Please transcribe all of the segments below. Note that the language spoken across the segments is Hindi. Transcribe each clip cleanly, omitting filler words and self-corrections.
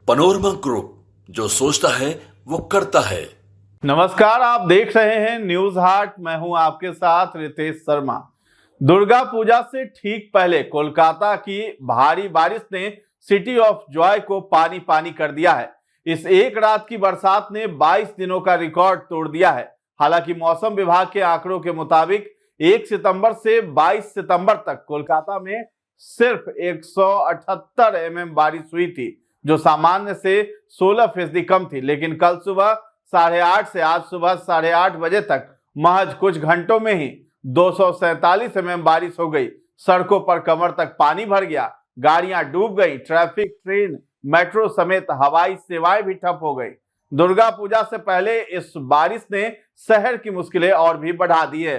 पनोरमा ग्रुप, जो सोचता है वो करता है। नमस्कार, आप देख रहे हैं न्यूज हाट। मैं हूं आपके साथ रितेश शर्मा। दुर्गा पूजा से ठीक पहले कोलकाता की भारी बारिश ने सिटी ऑफ जॉय को पानी पानी कर दिया है। इस एक रात की बरसात ने 22 दिनों का रिकॉर्ड तोड़ दिया है। हालांकि मौसम विभाग के आंकड़ों के मुताबिक 1 सितंबर से 22 सितंबर तक कोलकाता में सिर्फ 178 mm बारिश हुई थी, जो सामान्य से 16% कम थी। लेकिन कल सुबह 8:30 से आज सुबह 8:30 बजे तक महज कुछ घंटों में ही 247 mm बारिश हो गई। सड़कों पर कमर तक पानी भर गया, गाड़ियां डूब गई, ट्रैफिक, ट्रेन, मेट्रो समेत हवाई सेवाएं भी ठप हो गई। दुर्गा पूजा से पहले इस बारिश ने शहर की मुश्किलें और भी बढ़ा दी है।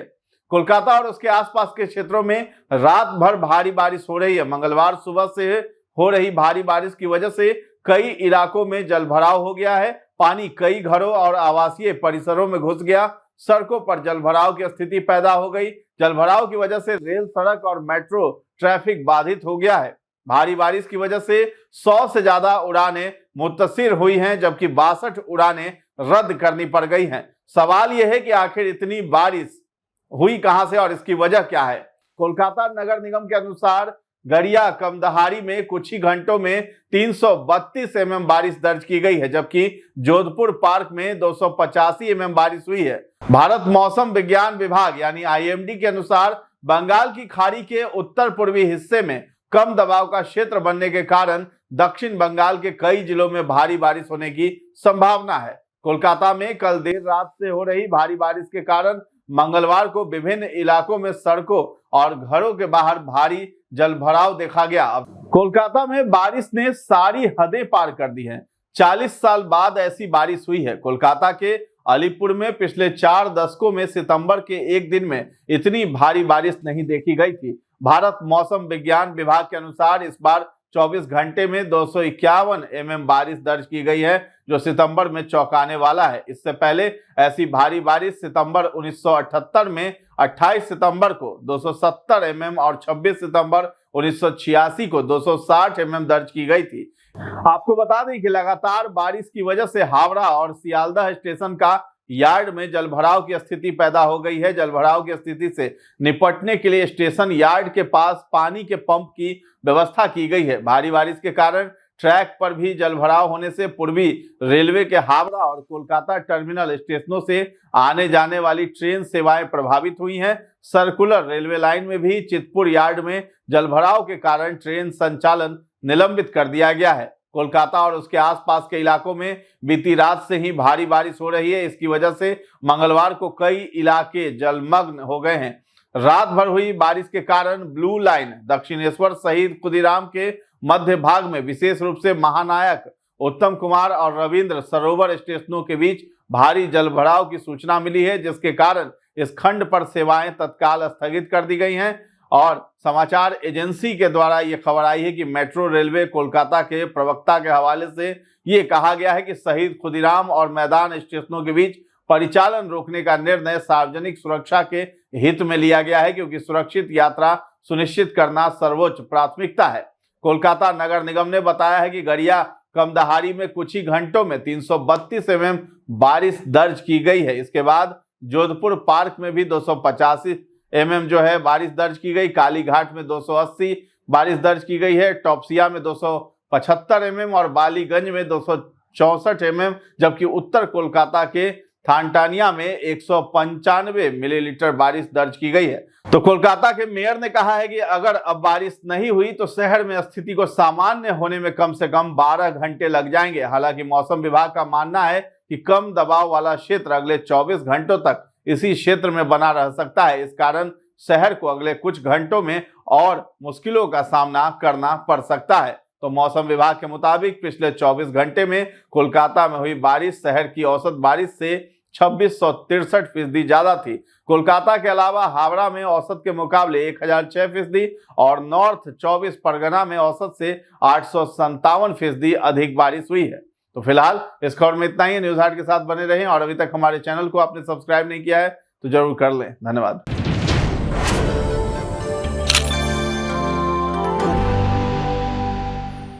कोलकाता और उसके आसपास के क्षेत्रों में रात भर भारी बारिश हो रही है। मंगलवार सुबह से हो रही भारी बारिश की वजह से कई इलाकों में जलभराव हो गया है। पानी कई घरों और आवासीय परिसरों में घुस गया। सड़कों पर जलभराव की स्थिति पैदा हो गई। जलभराव की वजह से रेल, सड़क और मेट्रो ट्रैफिक बाधित हो गया है। भारी बारिश की वजह से 100 से ज्यादा उड़ानें मुत्तसिर हुई हैं, जबकि 62 उड़ानें रद्द करनी पड़ गई हैं। सवाल यह है कि आखिर इतनी बारिश हुई कहां से और इसकी वजह क्या है। कोलकाता नगर निगम के अनुसार गड़िया कमदहारी में कुछ ही घंटों में 332 mm बारिश दर्ज की गई है, जबकि जोधपुर पार्क में 285 mm बारिश हुई है। भारत मौसम विज्ञान विभाग यानी IMD के अनुसार बंगाल की खाड़ी के उत्तर पूर्वी हिस्से में कम दबाव का क्षेत्र बनने के कारण दक्षिण बंगाल के कई जिलों में भारी बारिश होने की संभावना है। कोलकाता में कल देर रात से हो रही भारी बारिश के कारण मंगलवार को विभिन्न इलाकों में सड़कों और घरों के बाहर भारी जलभराव देखा गया। अब कोलकाता में बारिश ने सारी हदें पार कर दी हैं। 40 साल बाद ऐसी बारिश हुई है। कोलकाता के अलीपुर में पिछले 4 दशकों में सितंबर के एक दिन में इतनी भारी बारिश नहीं देखी गई थी। भारत मौसम विज्ञान विभाग के अनुसार इस बार 24 घंटे में 251 mm बारिश दर्ज की गई है, जो सितंबर में चौंकाने वाला है। इससे पहले ऐसी भारी बारिश सितंबर 1978 में 28 सितंबर को 270 mm और 26 सितंबर 1986 को 260 mm दर्ज की गई थी। आपको बता दें कि लगातार बारिश की वजह से हावड़ा और सियालदह स्टेशन का यार्ड में जलभराव की स्थिति पैदा हो गई है। जलभराव की स्थिति से निपटने के लिए स्टेशन यार्ड के पास पानी के पंप की व्यवस्था की गई है। भारी बारिश के कारण ट्रैक पर भी जलभराव होने से पूर्वी रेलवे के हावड़ा और कोलकाता टर्मिनल स्टेशनों से आने जाने वाली ट्रेन सेवाएं प्रभावित हुई हैं। सर्कुलर रेलवे लाइन में भी चितपुर यार्ड में जलभराव के कारण ट्रेन संचालन निलंबित कर दिया गया है। कोलकाता और उसके आसपास के इलाकों में बीती रात से ही भारी बारिश हो रही है। इसकी वजह से मंगलवार को कई इलाके जलमग्न हो गए हैं। रात भर हुई बारिश के कारण ब्लू लाइन, दक्षिणेश्वर शहीद खुदीराम के मध्य भाग में विशेष रूप से महानायक, उत्तम कुमार और रविंद्र सरोवर स्टेशनों के बीच भारी जलभराव की सूचना मिली है, जिसके कारण इस खंड पर सेवाएं तत्काल स्थगित कर दी गई हैं। और समाचार एजेंसी के द्वारा यह खबर आई है कि मेट्रो रेलवे कोलकाता के प्रवक्ता के हवाले से यह कहा गया है कि शहीद खुदीराम और मैदान स्टेशनों के बीच परिचालन रोकने का निर्णय सार्वजनिक सुरक्षा के हित में लिया गया है, क्योंकि सुरक्षित यात्रा सुनिश्चित करना सर्वोच्च प्राथमिकता है। कोलकाता नगर निगम ने बताया है कि गड़िया कमदहारी में कुछ ही घंटों में 332 mm बारिश दर्ज की गई है। इसके बाद जोधपुर पार्क में भी 285 mm जो है बारिश दर्ज की गई। कालीघाट में 280 बारिश दर्ज की गई है। टॉपसिया में 275 mm और बालीगंज में 264 mm, जबकि उत्तर कोलकाता के थानटानिया में 195 मिलीलीटर बारिश दर्ज की गई है। तो कोलकाता के मेयर ने कहा है कि अगर अब बारिश नहीं हुई तो शहर में स्थिति को सामान्य होने में कम से कम 12 घंटे लग जाएंगे। हालांकि मौसम विभाग का मानना है कि कम दबाव वाला क्षेत्र अगले 24 घंटों तक इसी क्षेत्र में बना रह सकता है। इस कारण शहर को अगले कुछ घंटों में और मुश्किलों का सामना करना पड़ सकता है। तो मौसम विभाग के मुताबिक पिछले 24 घंटे में कोलकाता में हुई बारिश शहर की औसत बारिश से 2663% ज्यादा थी। कोलकाता के अलावा हावड़ा में औसत के मुकाबले 1006% और नॉर्थ 24 परगना में औसत से 857% अधिक बारिश हुई है। तो फिलहाल इस खबर में इतना ही। न्यूज हाट के साथ बने रहें और अभी तक हमारे चैनल को आपने सब्सक्राइब नहीं किया है तो जरूर कर लें। धन्यवाद।